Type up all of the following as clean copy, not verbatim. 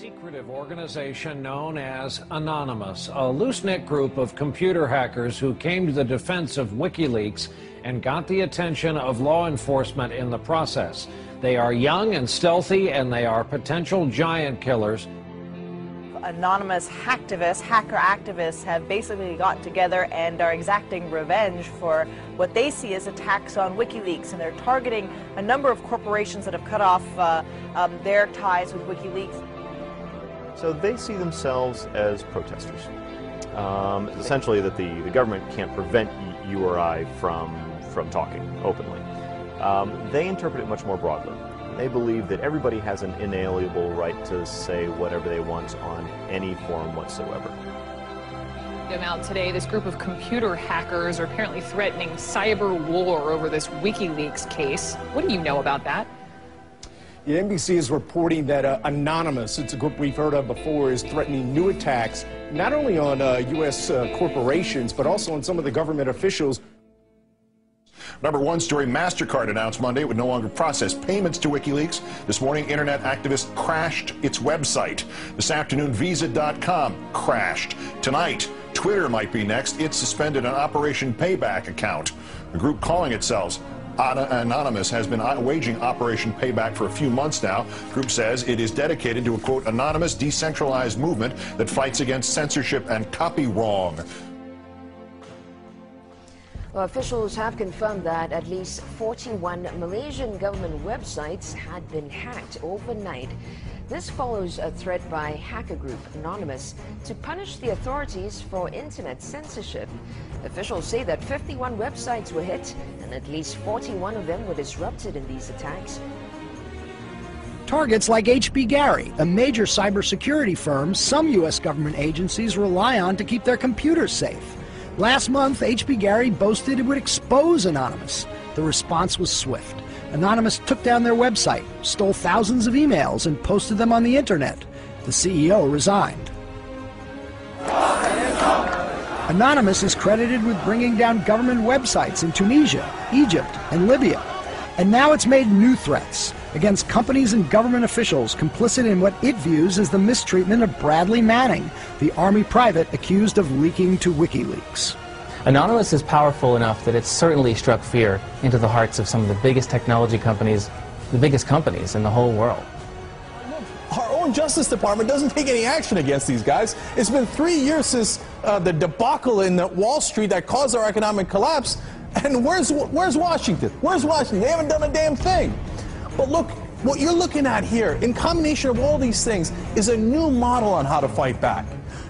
secretive organization known as Anonymous, a loose-knit group of computer hackers who came to the defense of WikiLeaks and got the attention of law enforcement in the process. They are young and stealthy, and they are potential giant killers. Anonymous hacker activists have basically got together and are exacting revenge for what they see as attacks on WikiLeaks, and they're targeting a number of corporations that have cut off their ties with WikiLeaks. So they see themselves as protesters. Essentially that the government can't prevent you or I from talking openly. They interpret it much more broadly. They believe that everybody has an inalienable right to say whatever they want on any forum whatsoever. Now today, this group of computer hackers are apparently threatening cyber war over this WikiLeaks case. What do you know about that? Yeah, NBC is reporting that Anonymous, it's a group we've heard of before, is threatening new attacks not only on U.S. corporations, but also on some of the government officials. Number one story, MasterCard announced Monday it would no longer process payments to WikiLeaks. This morning, internet activists crashed its website. This afternoon, Visa.com crashed. Tonight, Twitter might be next. It suspended an Operation Payback account. The group calling itself Anonymous has been waging Operation Payback for a few months now. The group says it is dedicated to a, quote, anonymous, decentralized movement that fights against censorship and copy wrong. Well, officials have confirmed that at least 41 Malaysian government websites had been hacked overnight. This follows a threat by hacker group Anonymous to punish the authorities for internet censorship. Officials say that 51 websites were hit and at least 41 of them were disrupted in these attacks. Targets like H.B. Gary, a major cybersecurity firm some U.S. government agencies rely on to keep their computers safe. Last month, H.B. Gary boasted it would expose Anonymous. The response was swift. Anonymous took down their website, stole thousands of emails, and posted them on the internet. The CEO resigned. Anonymous is credited with bringing down government websites in Tunisia, Egypt, and Libya. And now it's made new threats against companies and government officials complicit in what it views as the mistreatment of Bradley Manning, the Army private accused of leaking to WikiLeaks. Anonymous is powerful enough that it's certainly struck fear into the hearts of some of the biggest technology companies, the biggest companies in the whole world. Our own Justice Department doesn't take any action against these guys. It's been 3 years since the debacle in Wall Street that caused our economic collapse. And where's Washington? Where's Washington? They haven't done a damn thing. But look, what you're looking at here, in combination of all these things, is a new model on how to fight back.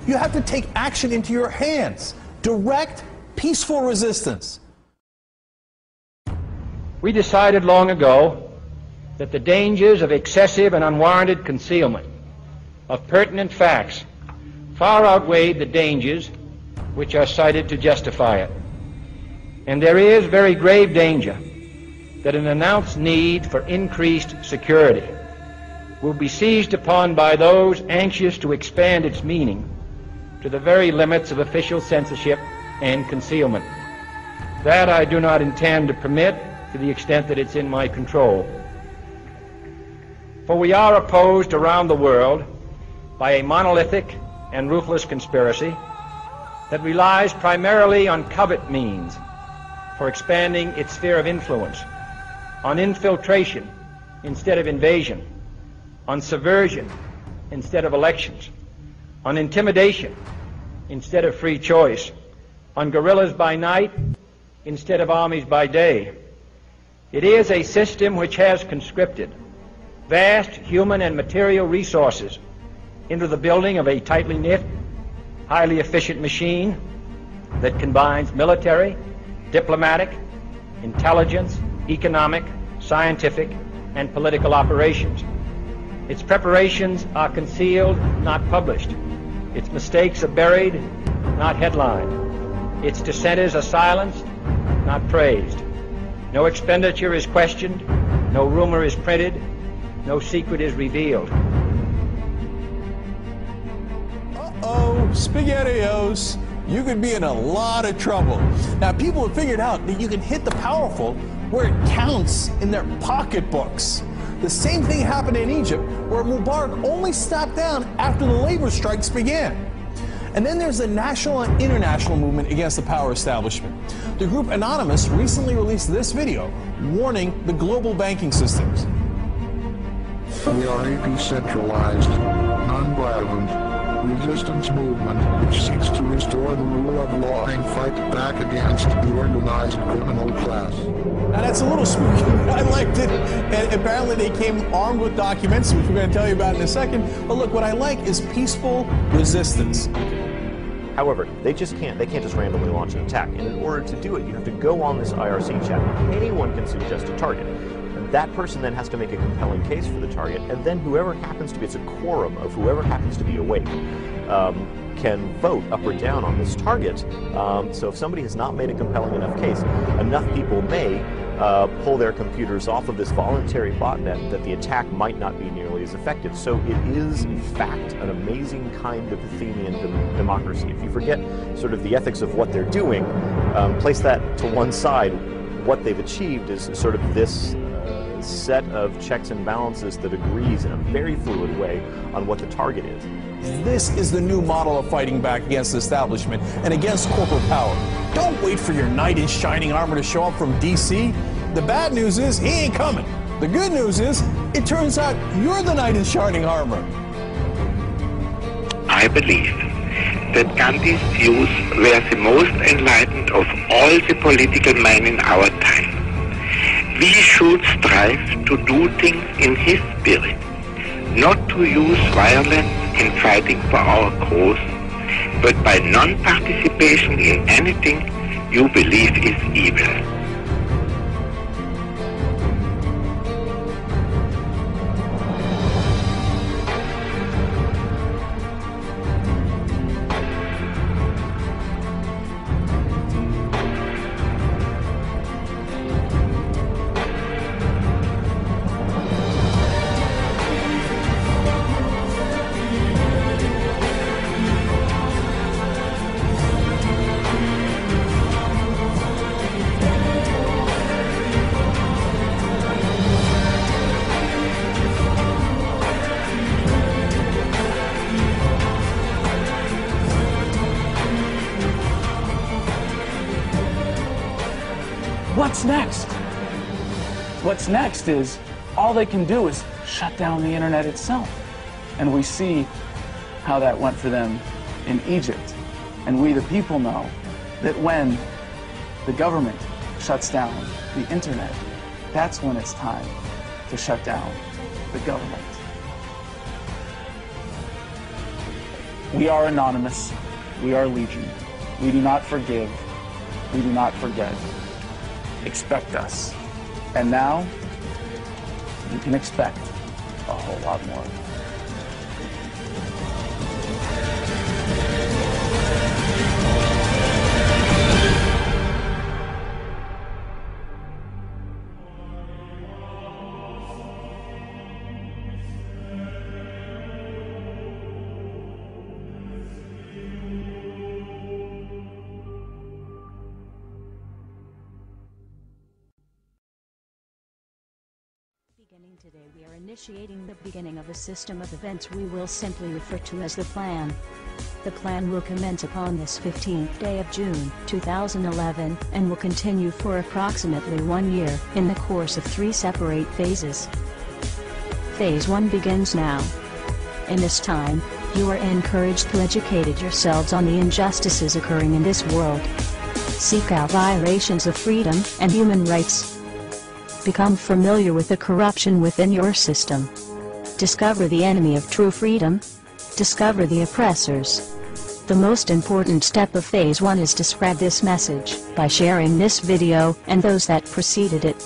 You have to take action into your hands. Direct, peaceful resistance. We decided long ago that the dangers of excessive and unwarranted concealment of pertinent facts far outweighed the dangers which are cited to justify it. And there is very grave danger that an announced need for increased security will be seized upon by those anxious to expand its meaning to the very limits of official censorship and concealment. That I do not intend to permit to the extent that it's in my control. For we are opposed around the world by a monolithic and ruthless conspiracy that relies primarily on covert means for expanding its sphere of influence, on infiltration instead of invasion, on subversion instead of elections, on intimidation instead of free choice, on guerrillas by night instead of armies by day. It is a system which has conscripted vast human and material resources into the building of a tightly knit, highly efficient machine that combines military, diplomatic, intelligence, economic, scientific, and political operations. Its preparations are concealed, not published. Its mistakes are buried, not headlined. Its dissenters are silenced, not praised. No expenditure is questioned, no rumor is printed, no secret is revealed. Uh-oh, SpaghettiOs. You could be in a lot of trouble. Now, people have figured out that you can hit the powerful where it counts in their pocketbooks. The same thing happened in Egypt, where Mubarak only stepped down after the labor strikes began. And then there's the national and international movement against the power establishment. The group Anonymous recently released this video warning the global banking systems. We are a decentralized, non-violent resistance movement which seeks to restore the rule of law and fight back against the organized criminal class. Now that's a little spooky, but I liked it. And apparently they came armed with documents, which we're going to tell you about in a second. But look, what I like is peaceful resistance. However, they can't just randomly launch an attack. And in order to do it, you have to go on this IRC chat. Anyone can suggest a target. And that person then has to make a compelling case for the target, and then whoever happens to be, it's a quorum of whoever happens to be awake, can vote up or down on this target. So if somebody has not made a compelling enough case, enough people may pull their computers off of this voluntary botnet that the attack might not be nearly as effective. So it is, in fact, an amazing kind of Athenian democracy. If you forget sort of the ethics of what they're doing, place that to one side, what they've achieved is sort of this set of checks and balances that agrees in a very fluid way on what the target is. This is the new model of fighting back against the establishment and against corporate power. Don't wait for your knight in shining armor to show up from DC. The bad news is he ain't coming. The good news is it turns out you're the knight in shining armor. I believe that Gandhi's views were the most enlightened of all the political men in our time. We should strive to do things in his spirit, not to use violence in fighting for our cause, but by non-participation in anything you believe is evil. What's next? What's next is all they can do is shut down the internet itself. And we see how that went for them in Egypt. And we, the people, know that when the government shuts down the internet, that's when it's time to shut down the government. We are Anonymous. We are Legion. We do not forgive. We do not forget. Expect us. And now, you can expect a whole lot more. Today we are initiating the beginning of a system of events we will simply refer to as the Plan. The Plan will commence upon this 15th day of June 2011 and will continue for approximately 1 year in the course of 3 separate phases. Phase 1 begins now. In this time, you are encouraged to educate yourselves on the injustices occurring in this world. Seek out violations of freedom and human rights. Become familiar with the corruption within your system. Discover the enemy of true freedom. Discover the oppressors. The most important step of Phase 1 is to spread this message by sharing this video and those that preceded it.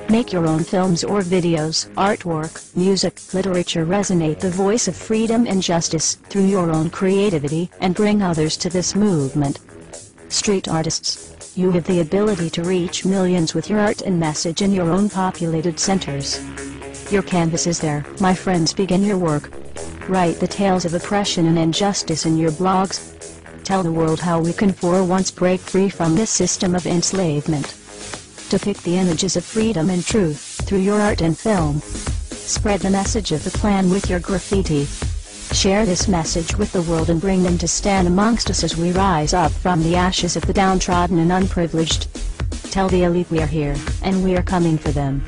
Make your own films or videos, artwork, music, literature resonate the voice of freedom and justice through your own creativity and bring others to this movement. Street artists, you have the ability to reach millions with your art and message in your own populated centers. Your canvas is there, my friends. Begin your work. Write the tales of oppression and injustice in your blogs. Tell the world how we can for once break free from this system of enslavement. Depict the images of freedom and truth through your art and film. Spread the message of the plan with your graffiti. Share this message with the world and bring them to stand amongst us as we rise up from the ashes of the downtrodden and unprivileged. Tell the elite we are here, and we are coming for them.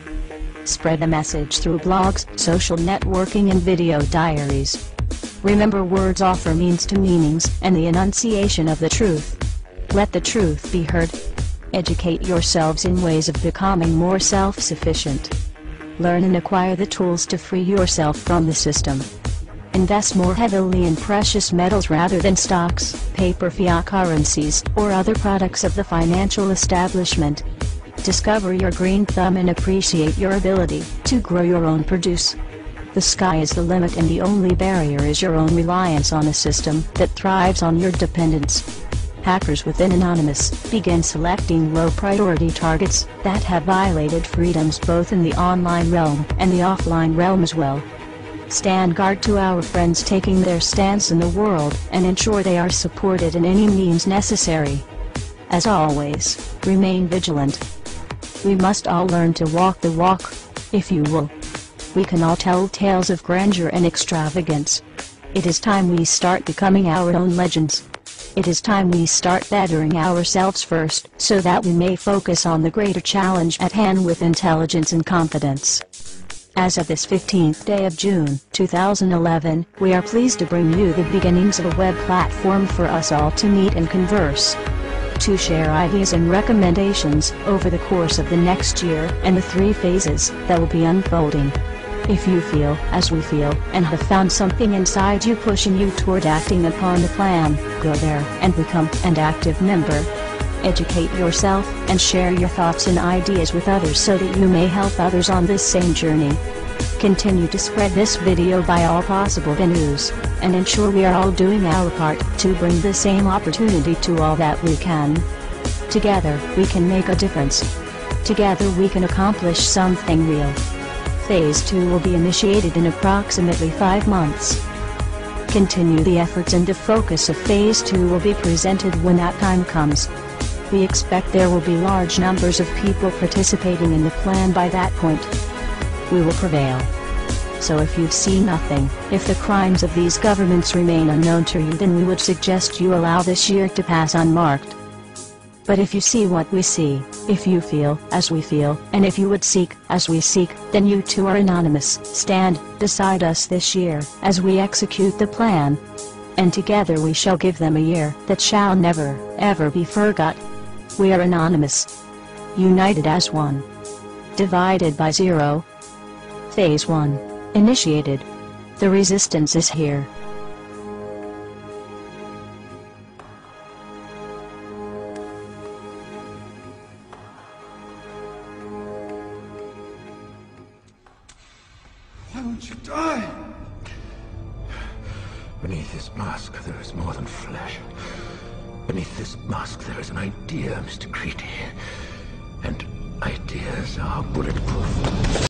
Spread the message through blogs, social networking and video diaries. Remember, words offer means to meanings, and the enunciation of the truth. Let the truth be heard. Educate yourselves in ways of becoming more self-sufficient. Learn and acquire the tools to free yourself from the system. Invest more heavily in precious metals rather than stocks, paper fiat currencies, or other products of the financial establishment. Discover your green thumb and appreciate your ability to grow your own produce. The sky is the limit, and the only barrier is your own reliance on a system that thrives on your dependence. Hackers within Anonymous begin selecting low-priority targets that have violated freedoms both in the online realm and the offline realm as well. Stand guard to our friends taking their stance in the world, and ensure they are supported in any means necessary. As always, remain vigilant. We must all learn to walk the walk, if you will. We can all tell tales of grandeur and extravagance. It is time we start becoming our own legends. It is time we start bettering ourselves first, so that we may focus on the greater challenge at hand with intelligence and confidence. As of this 15th day of June, 2011, we are pleased to bring you the beginnings of a web platform for us all to meet and converse. To share ideas and recommendations over the course of the next year and the 3 phases that will be unfolding. If you feel as we feel and have found something inside you pushing you toward acting upon the plan, go there and become an active member. Educate yourself and share your thoughts and ideas with others so that you may help others on this same journey. Continue to spread this video by all possible venues, and ensure we are all doing our part to bring the same opportunity to all that we can. Together, we can make a difference. Together we can accomplish something real. Phase 2 will be initiated in approximately 5 months. Continue the efforts, and the focus of Phase 2 will be presented when that time comes. We expect there will be large numbers of people participating in the plan by that point. We will prevail. So if you see nothing, if the crimes of these governments remain unknown to you, then we would suggest you allow this year to pass unmarked. But if you see what we see, if you feel as we feel, and if you would seek as we seek, then you too are anonymous. Stand beside us this year as we execute the plan. And together we shall give them a year that shall never, ever be forgot. We are anonymous. United as one. Divided by zero. Phase 1. Initiated. The resistance is here. Why won't you die? Beneath this mask there is more than flesh. Beneath this mask there is an idea, Mr. Creedy. And ideas are bulletproof.